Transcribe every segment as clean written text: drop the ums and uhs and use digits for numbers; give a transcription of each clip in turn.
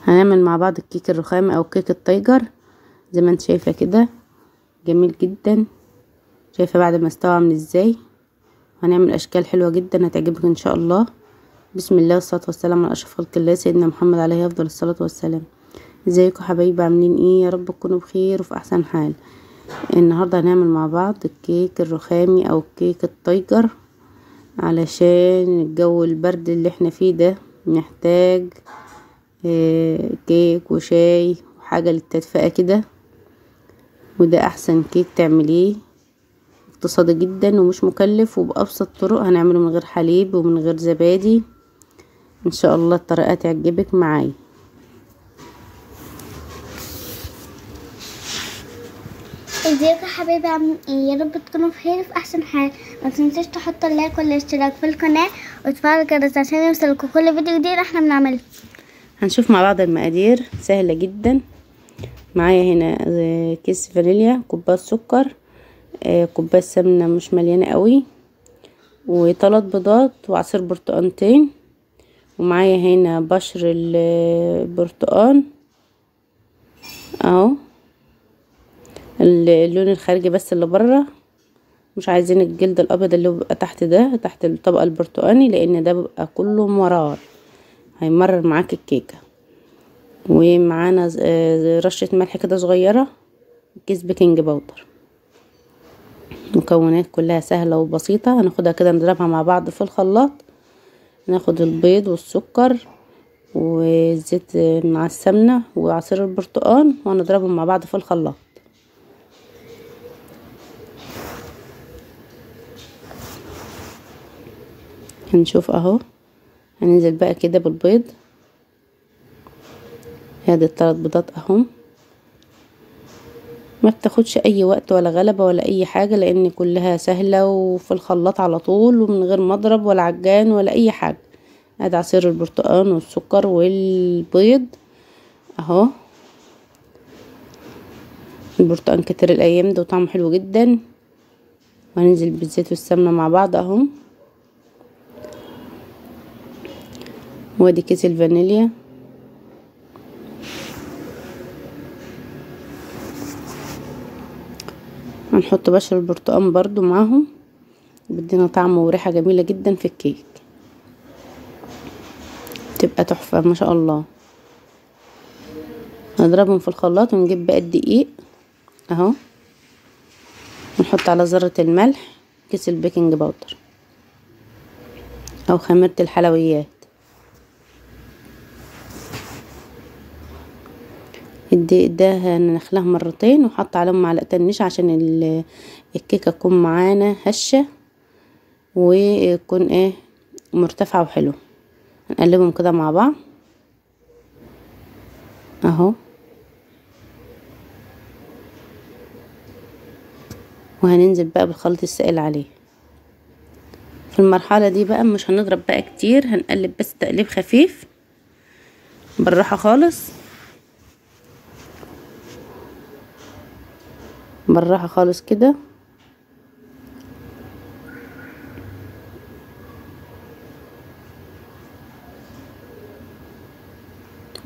هنعمل مع بعض الكيك الرخام او كيك التايجر زي ما انت شايفه كده، جميل جدا. شايفه بعد ما استوى عامل ازاي. هنعمل اشكال حلوه جدا هتعجبك ان شاء الله. بسم الله والصلاه والسلام على اشرف خلق الله سيدنا محمد عليه افضل الصلاه والسلام. ازيكم حبايبي، عاملين ايه؟ يا رب تكونوا بخير وفي احسن حال. النهارده هنعمل مع بعض الكيك الرخامي او كيك التايجر. علشان الجو البرد اللي احنا فيه ده نحتاج كيك وشاي وحاجة للتدفئة كده، وده احسن كيك تعمليه، اقتصادي جدا ومش مكلف وبأبسط طرق. هنعمله من غير حليب ومن غير زبادي ان شاء الله. الطريقة تعجبك معايا. ازيكم يا حبايبي، عاملين ايه؟ يا رب تكونوا بخير في احسن حال. ما تنسوش تحطوا اللايك والاشتراك في القناه وتفعلوا الجرس عشان يوصلكم كل فيديو جديد احنا بنعمله. هنشوف مع بعض المقادير سهله جدا. معايا هنا كيس فانيليا، كوبايه سكر، كوبايه سمنه مش مليانه قوي، وثلاث بيضات وعصير برتقانتين. ومعايا هنا بشر البرتقان اهو، اللون الخارجي بس اللي بره، مش عايزين الجلد الابيض اللي بيبقى تحت ده، تحت الطبقه البرتقاني، لان ده بيبقى كله مرار هيمرر معاك الكيكه. ومعانا رشه ملح كده صغيره، كيس بيكنج باودر. مكونات كلها سهله وبسيطه. هناخدها كده نضربها مع بعض في الخلاط. ناخد البيض والسكر والزيت مع السمنه وعصير البرتقال ونضربهم مع بعض في الخلاط. هنشوف اهو. هننزل بقى كده بالبيض، هذه الثلاث بيضات اهم. ما بتاخدش اي وقت ولا غلبة ولا اي حاجة، لان كلها سهلة وفي الخلاط على طول ومن غير مضرب ولا عجان ولا اي حاجة. ادي عصير البرتقال والسكر والبيض اهو. البرتقال كتر الايام ده وطعمه حلو جدا. وهننزل بالزيت والسمنة مع بعض اهو. وادي كيس الفانيليا. هنحط بشر البرتقال برضو معاهم، بدينا طعم وريحة جميلة جدا في الكيك، تبقى تحفة ما شاء الله. هنضربهم في الخلاط ونجيب بقى الدقيق اهو، ونحط على ذرة الملح كيس البيكنج باودر او خميرة الحلويات. الدقيق ده هنخلاه مرتين وحط عليهم معلقتين نشا عشان الكيكه تكون معانا هشه ويكون ايه مرتفعه وحلو. هنقلبهم كده مع بعض اهو. وهننزل بقى بالخليط السائل عليه. في المرحله دي بقى مش هنضرب بقى كتير، هنقلب بس تقليب خفيف بالراحه خالص، بالراحه خالص كده.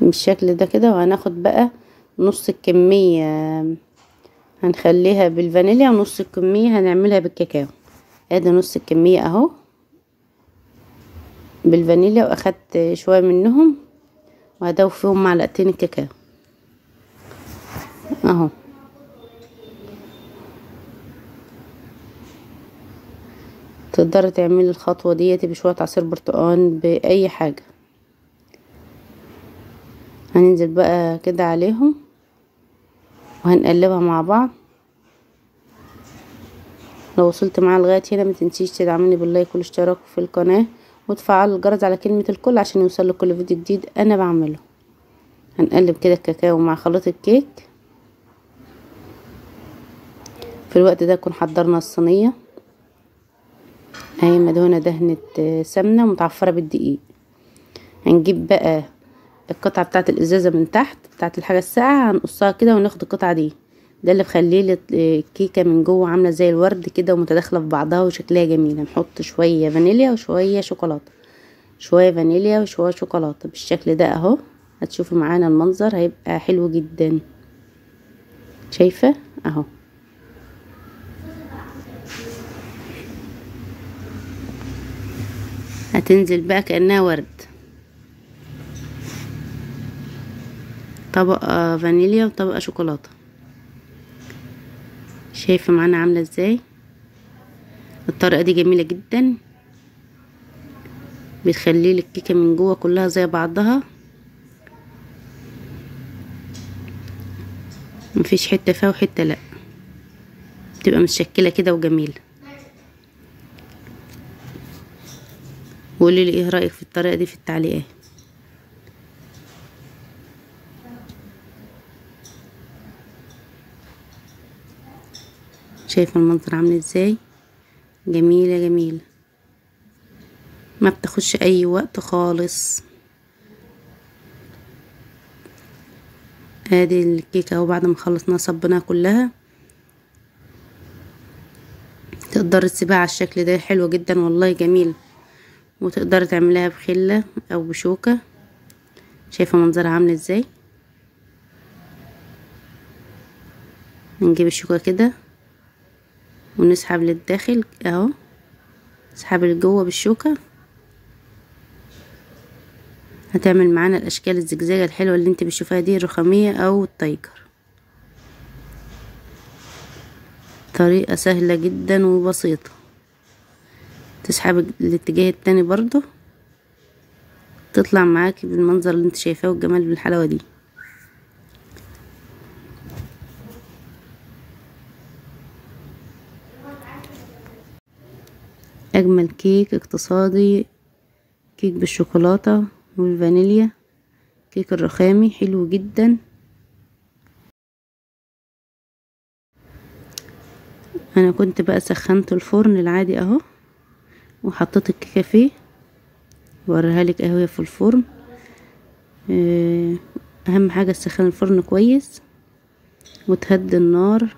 بالشكل ده كده. وهناخد بقى نص الكمية هنخليها بالفانيليا ونص الكمية هنعملها بالكاكاو. ادي نص الكمية اهو بالفانيليا، واخدت شوية منهم وهدوب فيهم معلقتين الكاكاو اهو. تقدري تعملي الخطوة ديتي بشوية عصير برتقال باي حاجة. هننزل بقى كده عليهم وهنقلبها مع بعض. لو وصلت معايا لغايه هنا ما تنسيش تدعمني باللايك والاشتراك في القناه وتفعل الجرس على كلمه الكل عشان يوصلك كل فيديو جديد انا بعمله. هنقلب كده الكاكاو مع خليط الكيك. في الوقت ده نكون حضرنا الصينيه اهي مدهونه دهنه سمنه متعفره بالدقيق. هنجيب بقى القطعه بتاعه الازازه من تحت بتاعه الحاجه الساقعه، هنقصها كده وناخد القطعه دي. ده اللي بخليه الكيكه من جوه عامله زي الورد كده ومتداخله في بعضها وشكلها جميل. هنحط شويه فانيليا وشويه شوكولاته، شويه فانيليا وشويه شوكولاته بالشكل ده اهو. هتشوفوا معانا المنظر هيبقى حلو جدا. شايفة اهو. هتنزل بقى كأنها ورد، طبقة فانيليا وطبقة شوكولاتة. شايفة معانا عاملة ازاي؟ الطريقة دي جميلة جدا، بتخلي الكيكة من جوه كلها زي بعضها، مفيش حتة فيها وحتة لا، بتبقى متشكلة كده وجميلة. وقولي لي ايه رأيك في الطريقة دي في التعليقات. شايفة المنظر عامل ازاي؟ جميلة جميلة، ما بتاخدش اي وقت خالص. ادي الكيكة اهو، بعد ما خلصناها صبناها كلها. تقدري تسيبها على الشكل ده، حلوة جدا والله جميل. وتقدري تعمليها بخلة او بشوكة. شايفة منظرها عامل ازاي؟ نجيب الشوكة كده ونسحب للداخل اهو، نسحب لجوه بالشوكة. هتعمل معانا الاشكال الزجزاجة الحلوة اللي انت بتشوفها دي، الرخامية او التايجر. طريقة سهلة جدا وبسيطة. تسحب الاتجاه التاني برضو، تطلع معاكي بالمنظر اللي انت شايفاه والجمال بالحلاوة دي. اجمل كيك اقتصادي، كيك بالشوكولاتة والفانيليا، كيك الرخامي حلو جدا. انا كنت بقى سخنت الفرن العادي اهو، وحطيت الكيكه فيه، بوريها لك اهو في الفرن. اهم حاجه تسخن الفرن كويس وتهدي النار،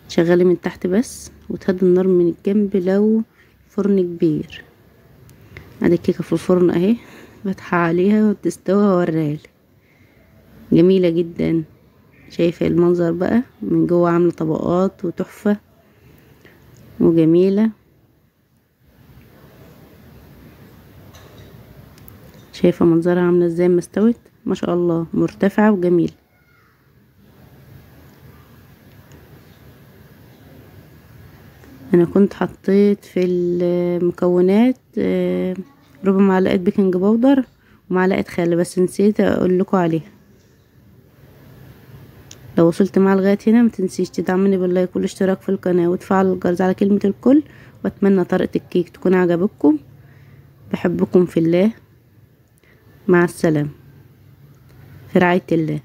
شغلي من تحت بس، وتهدي النار من الجنب لو فرن كبير. ادي الكيكه في الفرن اهي، فاتحه عليها وتستوي، هوريها لك جميله جدا. شايفه المنظر بقى من جوه عامله طبقات وتحفه وجميله. شايفه منظرها عامله ازاي ما استوت؟ ما شاء الله، مرتفعه وجميله. انا كنت حطيت في المكونات ربع معلقه بيكنج باودر ومعلقه خل، بس نسيت اقول لكم عليها. لو وصلت معايا لغايه هنا، ما تنسيش تدعمني باللايك والاشتراك في القناه وتفعل الجرس على كلمه الكل. واتمنى طريقه الكيك تكون عجبتكم. بحبكم في الله. مع السلامه، في رعايه الله.